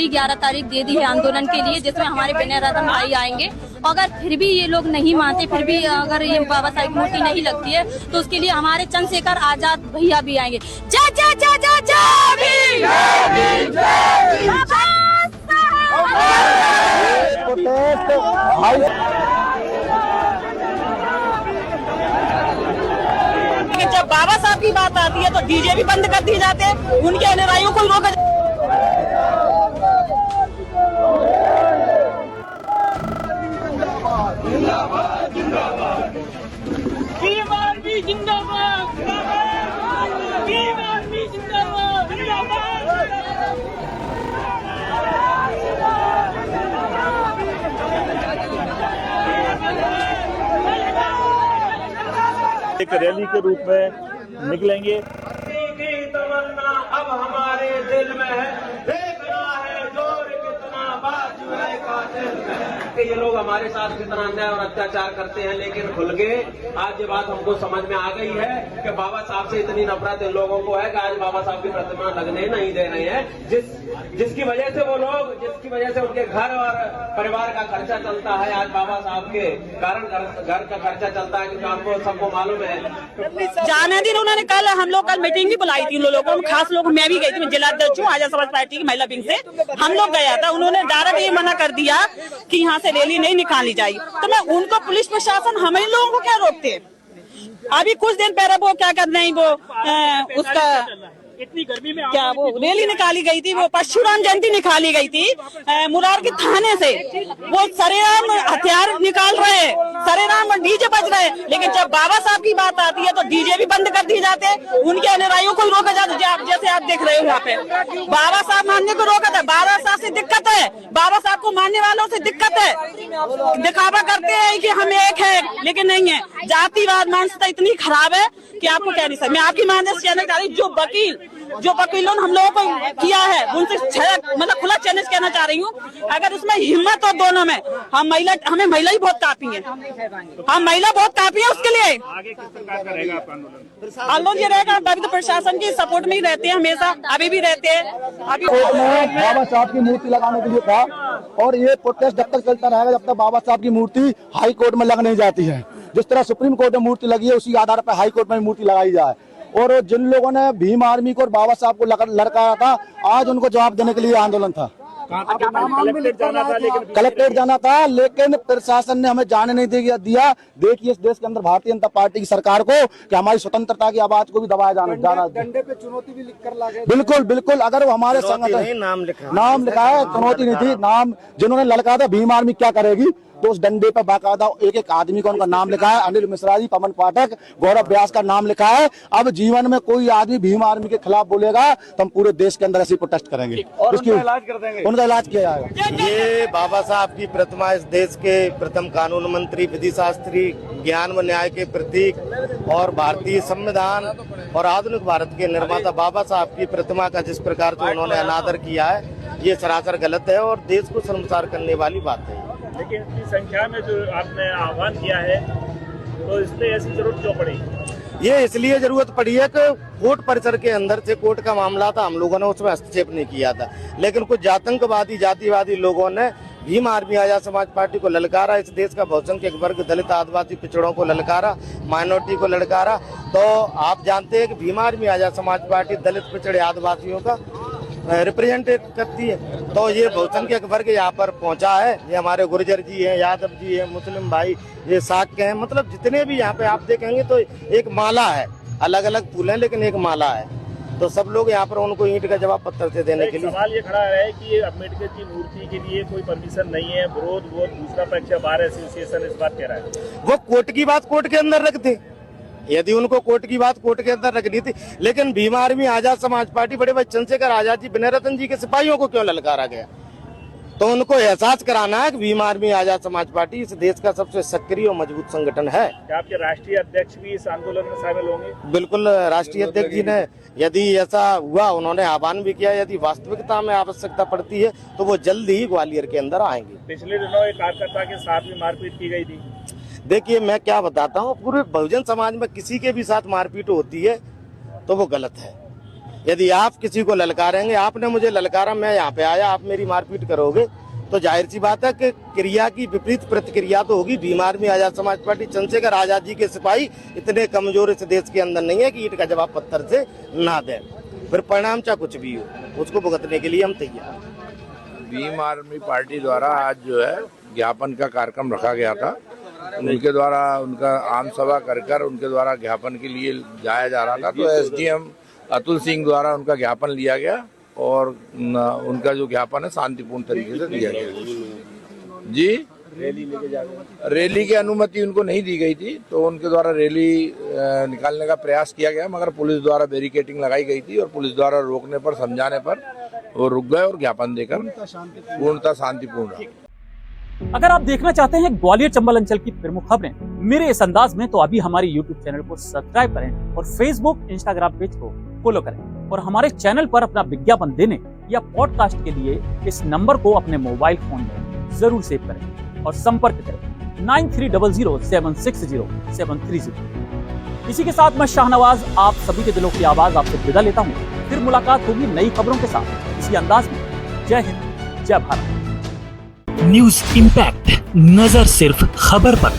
भी 11 तारीख दे दी है आंदोलन के लिए, जिसमें हमारे विनय भाई आएंगे। अगर फिर भी ये लोग नहीं मानते, फिर भी अगर ये बाबा साहब की मूर्ति नहीं लगती है, तो उसके लिए हमारे चंद्रशेखर आजाद भैया भी आएंगे। जय जय जय जय जय भीम। जब बाबा साहब की बात आती है तो डीजे भी बंद कर दिए जाते हैं, उनके अनुयायियों को रोका। भीम आर्मी जिंदाबाद, भीम आर्मी जिंदाबाद, एक रैली के रूप में निकलेंगे। तमन्ना अब हमारे दिल में है, देखना है जोर कितना बाजू है कातिल में। ये लोग हमारे साथ कितना अन्याय और अत्याचार करते हैं, लेकिन खुल के आज ये बात हमको समझ में आ गई है कि बाबा साहब से इतनी नफरत इन लोगों को है कि आज बाबा साहब की प्रतिमा लगने नहीं दे रहे हैं। जिसकी वजह से वो लोग, जिसकी वजह से उनके घर और परिवार का खर्चा चलता है, आज बाबा साहब के कारण घर का खर्चा चलता है, क्योंकि आपको सबको मालूम है। जाने दिन उन्होंने हम लोग कल मीटिंग भी बुलाई थी उन लोगों को, खास लोग, मैं भी गई थी, मैं जिला अध्यक्ष हूँ आजाद समाज पार्टी की महिला विंग से, हम लोग गया था। उन्होंने डायरेक्ट ये मना कर दिया कि यहाँ से रैली नहीं निकाली जाएगी। तो मैं उनको, पुलिस प्रशासन हम इन लोगों को क्या रोकते हैं? अभी कुछ दिन पहले वो क्या कर रहे हैं, वो उसका इतनी गर्मी में क्या वो रैली निकाली गई थी, वो परशुराम जयंती निकाली गई थी मुरार के थाने से, वो सरेआम हथियार निकाल रहे हैं, सरेआम डीजे बज रहे हैं, लेकिन जब बाबा साहब की बात आती है तो डीजे भी बंद कर दिए जाते हैं, उनके अनुयायियों को रोका जाता है। जैसे आप देख रहे हो यहाँ पे बाबा साहब मानने को रोका था, बाबा साहब से दिक्कत है, बाबा साहब को मानने वालों से दिक्कत है, दिखावा करते हैं कि हम एक है, लेकिन नहीं है। जातिवाद मानसिकता इतनी खराब है कि आपको कह नहीं सकते। मैं आपकी माध्यम से कहना चाह रही हूँ, जो वकीलों ने हम लोगों को किया है, उनसे मतलब खुला चैलेंज कहना चाह रही हूँ, अगर उसमें हिम्मत हो दोनों में, हमें महिला ही बहुत काफी है, हम महिला बहुत काफी है। उसके लिए आगे किस प्रकार का रहेगा आपका आंदोलन? आंदोलन ये रहेगा, अभी तो प्रशासन की सपोर्ट में ही रहते हैं, हमेशा अभी भी रहते हैं। अभी बाबा साहब की मूर्ति लगाने के लिए था, और ये प्रोटेस्ट जब तक चलता रहेगा जब तक बाबा साहब की मूर्ति हाई कोर्ट में लग नहीं जाती है। जिस तरह सुप्रीम कोर्ट में मूर्ति लगी है, उसी आधार पर हाई कोर्ट में मूर्ति लगाई जाए। और जिन लोगों ने भीम आर्मी को और बाबा साहब को लड़काया था, आज उनको जवाब देने के लिए आंदोलन था। कलेक्ट्रेट जाना था, लेकिन प्रशासन ने हमें जाने नहीं दिया। देखिए इस देश के अंदर भारतीय जनता पार्टी की सरकार को कि हमारी स्वतंत्रता की आवाज को भी दबाया जाना डंडे पे चुनौती भी लिख कर लागे। बिल्कुल बिल्कुल, अगर वो हमारे संगठन नाम लिखा है, चुनौती नहीं थी, नाम जिन्होंने लड़का था भीम आर्मी क्या करेगी, तो उस डंडे पर बाकायदा एक एक आदमी का उनका नाम लिखा है। अनिल मिश्रा जी, पवन पाठक, गौरव व्यास का नाम लिखा है। अब जीवन में कोई आदमी भीम आर्मी के खिलाफ बोलेगा तो हम पूरे देश के अंदर ऐसी प्रोटेस्ट करेंगे और उनका इलाज कर देंगे, उनका इलाज किया जाएगा। ये बाबा साहब की प्रतिमा इस देश के प्रथम कानून मंत्री, विधि शास्त्री, ज्ञान व न्याय के प्रतीक और भारतीय संविधान और आधुनिक भारत के निर्माता बाबा साहब की प्रतिमा का जिस प्रकार से उन्होंने अनादर किया है, ये सरासर गलत है और देश को शर्मसार करने वाली बात है। लेकिन इतनी संख्या में जो आपने आह्वान किया है, तो इसलिए ऐसी जरूरत क्यों पड़ी? ये इसलिए जरूरत पड़ी है कि कोर्ट परिसर के अंदर से कोर्ट का मामला था, हम लोगों ने उसमें हस्तक्षेप नहीं किया था, लेकिन कुछ आतंकवादी जातिवादी लोगों ने भीम आर्मी आजाद समाज पार्टी को ललकारा, इस देश का बहुसंख्यक वर्ग दलित आदिवासी पिछड़ों को ललकारा, माइनॉरिटी को ललकारा। तो आप जानते हैं कि भीम आर्मी आजाद समाज पार्टी दलित पिछड़े आदिवासियों का रिप्रेजेंट करती है। तो ये बहुसंख्यक वर्ग यहाँ पर पहुँचा है, ये हमारे गुर्जर जी हैं, यादव जी हैं, मुस्लिम भाई, ये साक्य हैं, मतलब जितने भी यहाँ पे आप देखेंगे तो एक माला है, अलग अलग फूल हैं लेकिन एक माला है। तो सब लोग यहाँ पर उनको ईंट का जवाब पत्थर से देने के लिए। सवाल ये खड़ा है कि अम्बेडकर की मूर्ति के लिए कोई परमिशन नहीं है, विरोध वो दूसरा पक्ष बार एसोसिएशन इस बात कह रहा है। वो कोर्ट की बात कोर्ट के अंदर रखते, यदि उनको कोर्ट की बात कोर्ट के अंदर रखनी थी, लेकिन भीम आर्मी आजाद समाज पार्टी बड़े भाई चंद्रशेखर आजाद जी, विनय रतन जी के सिपाहियों को क्यों ललकारा गया? तो उनको एहसास कराना है कि भीम आर्मी आजाद समाज पार्टी इस देश का सबसे सक्रिय और मजबूत संगठन है। क्या आपके राष्ट्रीय अध्यक्ष भी इस आंदोलन में शामिल होंगे? बिल्कुल, राष्ट्रीय अध्यक्ष जी ने यदि ऐसा हुआ, उन्होंने आह्वान भी किया, यदि वास्तविकता में आवश्यकता पड़ती है तो वो जल्द ही ग्वालियर के अंदर आएंगे। पिछले दिनों एक कार्यकर्ता के साथ भी मारपीट की गई थी। देखिए मैं क्या बताता हूँ, पूरे बहुजन समाज में किसी के भी साथ मारपीट होती है तो वो गलत है। यदि आप किसी को ललकारेंगे, आपने मुझे ललकारा, मैं यहाँ पे आया, आप मेरी मारपीट करोगे, तो जाहिर सी बात है कि क्रिया की विपरीत प्रतिक्रिया तो होगी। भीम आर्मी, आजाद समाज पार्टी, चंद्रशेखर आजाद जी के सिपाही इतने कमजोर इस देश के अंदर नहीं है कि ईंट का जवाब पत्थर से ना दें। फिर परिणाम चाहे कुछ भी हो, उसको भुगतने के लिए हम तैयार हैं। भीम आर्मी पार्टी द्वारा आज जो है ज्ञापन का कार्यक्रम रखा गया था। उनके द्वारा उनका आम सभा कर उनके द्वारा ज्ञापन के लिए जाया जा रहा था, तो एसडीएम अतुल सिंह द्वारा उनका ज्ञापन लिया गया और उनका जो ज्ञापन है शांतिपूर्ण तरीके से दिया गया। जी, रैली की अनुमति उनको नहीं दी गई थी, तो उनके द्वारा रैली निकालने का प्रयास किया गया, मगर पुलिस द्वारा बैरिकेडिंग लगाई गई थी और पुलिस द्वारा रोकने पर, समझाने पर वो रुक गए और ज्ञापन देकर पूर्णतः शांतिपूर्ण रहा। अगर आप देखना चाहते हैं ग्वालियर चंबल अंचल की प्रमुख खबरें मेरे इस अंदाज में, तो अभी हमारे YouTube चैनल को सब्सक्राइब करें और Facebook, Instagram पेज को फॉलो करें और हमारे चैनल पर अपना विज्ञापन देने या पॉडकास्ट के लिए इस नंबर को अपने मोबाइल फोन में जरूर सेव करें और संपर्क करें 9300760730। इसी के साथ मैं शाहनवाज आप सभी के दिलों की आवाज आपसे विदा लेता हूँ। फिर मुलाकात होगी नई खबरों के साथ इसी अंदाज में। जय हिंद, जय भारत। न्यूज इम्पैक्ट, नजर सिर्फ खबर पर।